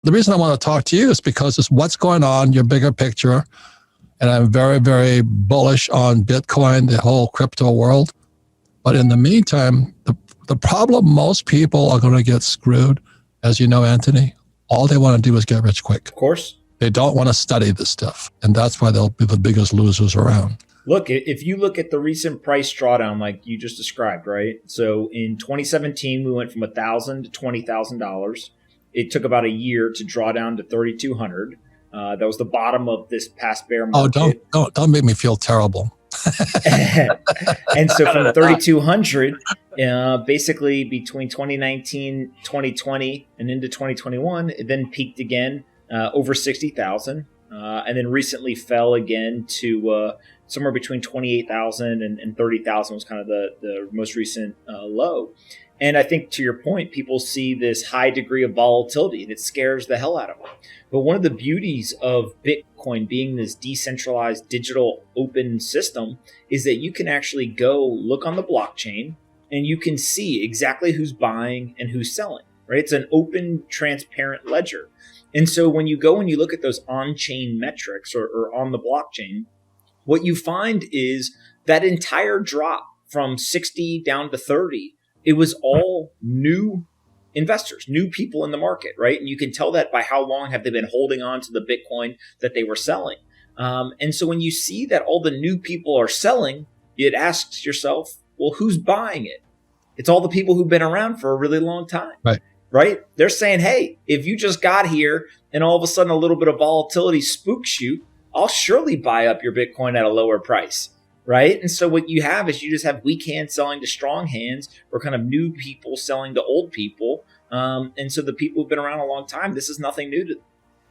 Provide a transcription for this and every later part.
The reason I want to talk to you is because it's what's going on, your bigger picture. And I'm very, very bullish on Bitcoin, the whole crypto world. But in the meantime, the problem, most people are going to get screwed. As you know, Anthony, all they want to do is get rich quick. Of course. They don't want to study this stuff. And that's why they'll be the biggest losers around. Look, if you look at the recent price drawdown like you just described, right? So in 2017, we went from $1,000 to $20,000. It took about a year to draw down to 3,200. That was the bottom of this past bear market. Oh, don't make me feel terrible. And so from 3,200, basically between 2019, 2020, and into 2021, it then peaked again over 60,000, and then recently fell again to somewhere between 28,000 and 30,000 was kind of the most recent low. And I think to your point, people see this high degree of volatility and it scares the hell out of them. But one of the beauties of Bitcoin being this decentralized digital open system is that you can actually go look on the blockchain and you can see exactly who's buying and who's selling, right? It's an open, transparent ledger. And so when you go and you look at those on-chain metrics or on the blockchain, what you find is that entire drop from 60 down to 30, it was all new investors, new people in the market, right? And you can tell that by how long have they been holding on to the Bitcoin that they were selling. And so when you see that all the new people are selling, it asks yourself, well, who's buying it? It's all the people who've been around for a really long time, right? They're saying, hey, if you just got here and all of a sudden a little bit of volatility spooks you, I'll surely buy up your Bitcoin at a lower price. Right. And so what you have is you just have weak hands selling to strong hands, or kind of new people selling to old people. And so the people who've been around a long time, this is nothing new to them.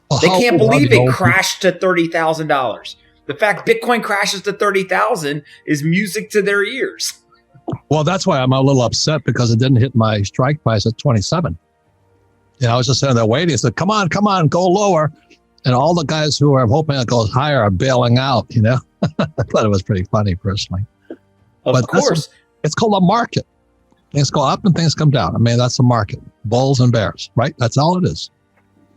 Well, they can't believe it crashed to $30,000. The fact Bitcoin crashes to 30,000 is music to their ears. Well, that's why I'm a little upset, because it didn't hit my strike price at 27. I was just sitting there waiting. I said, come on, go lower. And all the guys who are hoping it goes higher are bailing out, I thought it was pretty funny, personally. Of course. It's called a market. Things go up and things come down. I mean, that's a market. Bulls and bears, right? That's all it is.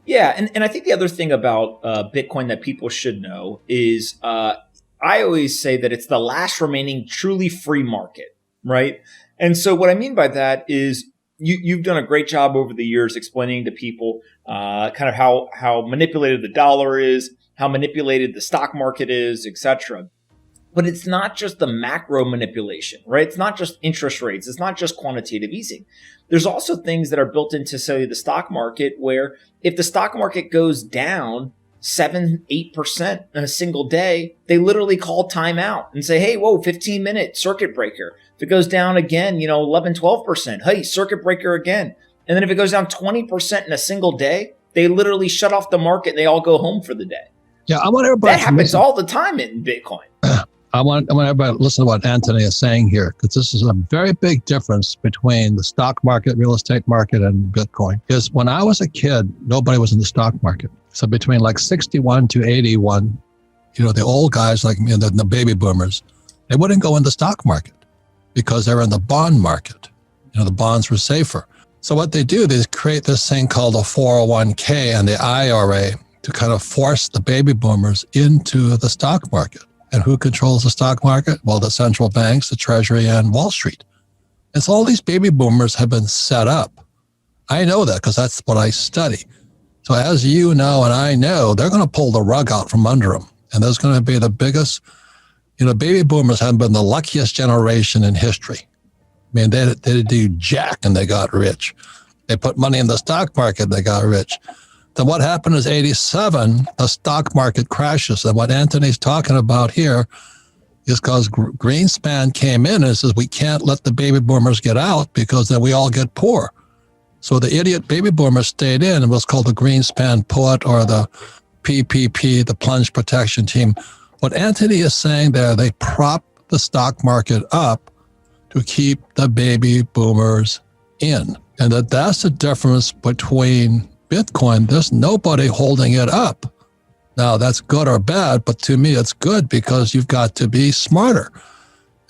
Yeah. And I think the other thing about Bitcoin that people should know is I always say that it's the last remaining truly free market, right? And so what I mean by that is you've done a great job over the years explaining to people kind of how manipulated the dollar is, how manipulated the stock market is, etc. But it's not just the macro manipulation, right? It's not just interest rates. It's not just quantitative easing. There's also things that are built into, say, the stock market, where if the stock market goes down 7-8% in a single day, they literally call timeout and say, hey, whoa, 15-minute circuit breaker. If it goes down again, 11-12%, hey, circuit breaker again. And then if it goes down 20% in a single day, they literally shut off the market and they all go home for the day. Yeah, I want everybody. That happens all the time in Bitcoin. I want everybody to listen to what Anthony is saying here, because this is a very big difference between the stock market, real estate market, and Bitcoin. Because when I was a kid, nobody was in the stock market. So between like 61 to 81, the old guys like me, the baby boomers, they wouldn't go in the stock market because they were in the bond market. The bonds were safer. So what they do, they create this thing called a 401k and the IRA to kind of force the baby boomers into the stock market. And who controls the stock market? Well, the central banks, the Treasury, and Wall Street. And so all these baby boomers have been set up. I know that because that's what I study. So as you know and I know, they're going to pull the rug out from under them. And there's going to be the biggest, baby boomers have been the luckiest generation in history. I mean, they do jack and they got rich. They put money in the stock market, they got rich. Then what happened is 87, the stock market crashes. And what Anthony's talking about here is because Greenspan came in and says, we can't let the baby boomers get out because then we all get poor. So the idiot baby boomers stayed in and was called the Greenspan put, or the PPP, the plunge protection team. What Anthony is saying there, they prop the stock market up to keep the baby boomers in. And that's the difference between Bitcoin. There's nobody holding it up. Now, that's good or bad, but to me, it's good because you've got to be smarter.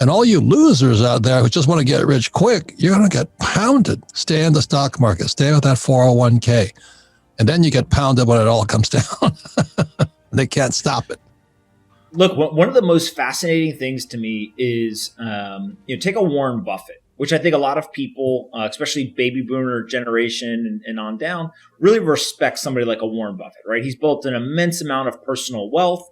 And all you losers out there who just want to get rich quick, you're going to get pounded. Stay in the stock market. Stay with that 401k. And then you get pounded when it all comes down. They can't stop it. Look, one of the most fascinating things to me is, take a Warren Buffett, which I think a lot of people, especially baby boomer generation and on down, really respect somebody like a Warren Buffett, right? He's built an immense amount of personal wealth.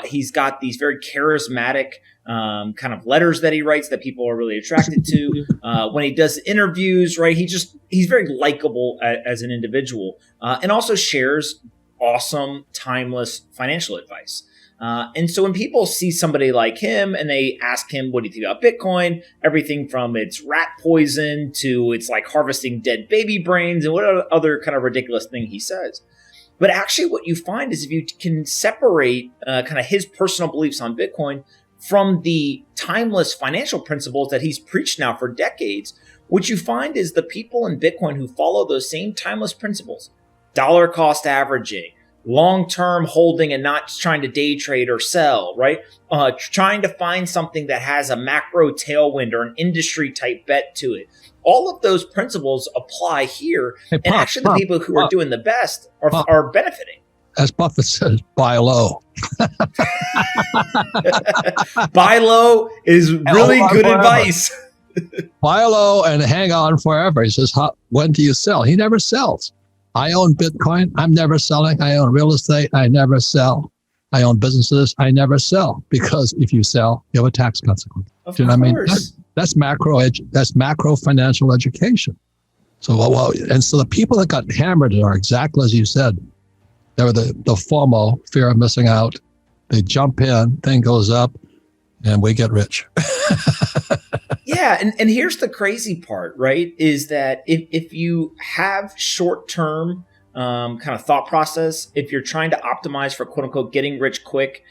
He's got these very charismatic kind of letters that he writes that people are really attracted to. When he does interviews, right, he's very likable as an individual, and also shares awesome, timeless financial advice. And so when people see somebody like him and they ask him, what do you think about Bitcoin? Everything from it's rat poison to it's like harvesting dead baby brains and what other kind of ridiculous thing he says. But actually what you find is if you can separate kind of his personal beliefs on Bitcoin from the timeless financial principles that he's preached now for decades, what you find is the people in Bitcoin who follow those same timeless principles, dollar cost averaging, long-term holding and not trying to day trade or sell, right? Trying to find something that has a macro tailwind or an industry type bet to it. All of those principles apply here. Hey, and actually the people who are doing the best are benefiting. As Buffett says, buy low. Buy low is really good advice. Buy low and hang on forever. He says, when do you sell? He never sells. I own Bitcoin. I'm never selling. I own real estate. I never sell. I own businesses. I never sell, because if you sell, you have a tax consequence. Of Do you know what I mean? course. That's macro financial education. So, and so the people that got hammered are exactly as you said. They were the FOMO, fear of missing out. They jump in, thing goes up, and we get rich. Yeah. And here's the crazy part, right? Is that if you have short-term kind of thought process, if you're trying to optimize for quote unquote getting rich quick,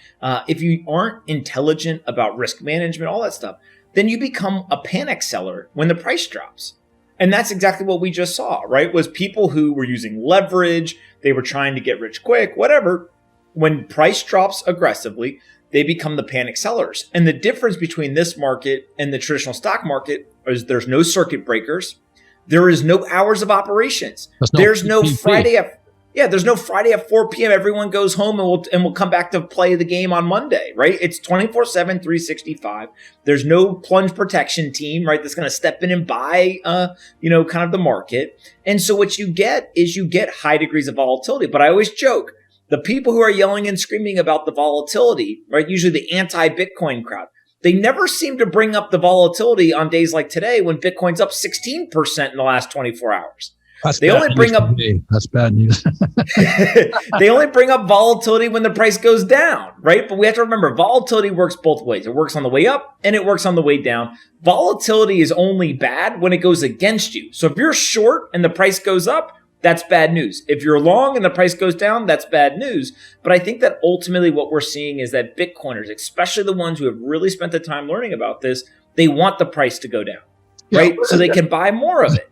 if you aren't intelligent about risk management, all that stuff, then you become a panic seller when the price drops. And that's exactly what we just saw, right? Was people who were using leverage, they were trying to get rich quick, whatever. When price drops aggressively, they become the panic sellers. And the difference between this market and the traditional stock market is there's no circuit breakers. There is no hours of operations. There's no Friday at 4 p.m. Everyone goes home and we'll come back to play the game on Monday, right? It's 24/7, 365. There's no plunge protection team, right? That's going to step in and buy, kind of the market. And so what you get is you get high degrees of volatility. But I always joke, the people who are yelling and screaming about the volatility, right? Usually the anti-Bitcoin crowd. They never seem to bring up the volatility on days like today when Bitcoin's up 16% in the last 24 hours. That's bad news. They only bring up volatility when the price goes down, right? But we have to remember, volatility works both ways. It works on the way up and it works on the way down. Volatility is only bad when it goes against you. So if you're short and the price goes up, that's bad news. If you're long and the price goes down, that's bad news. But I think that ultimately what we're seeing is that Bitcoiners, especially the ones who have really spent the time learning about this, they want the price to go down, right? So they can buy more of it.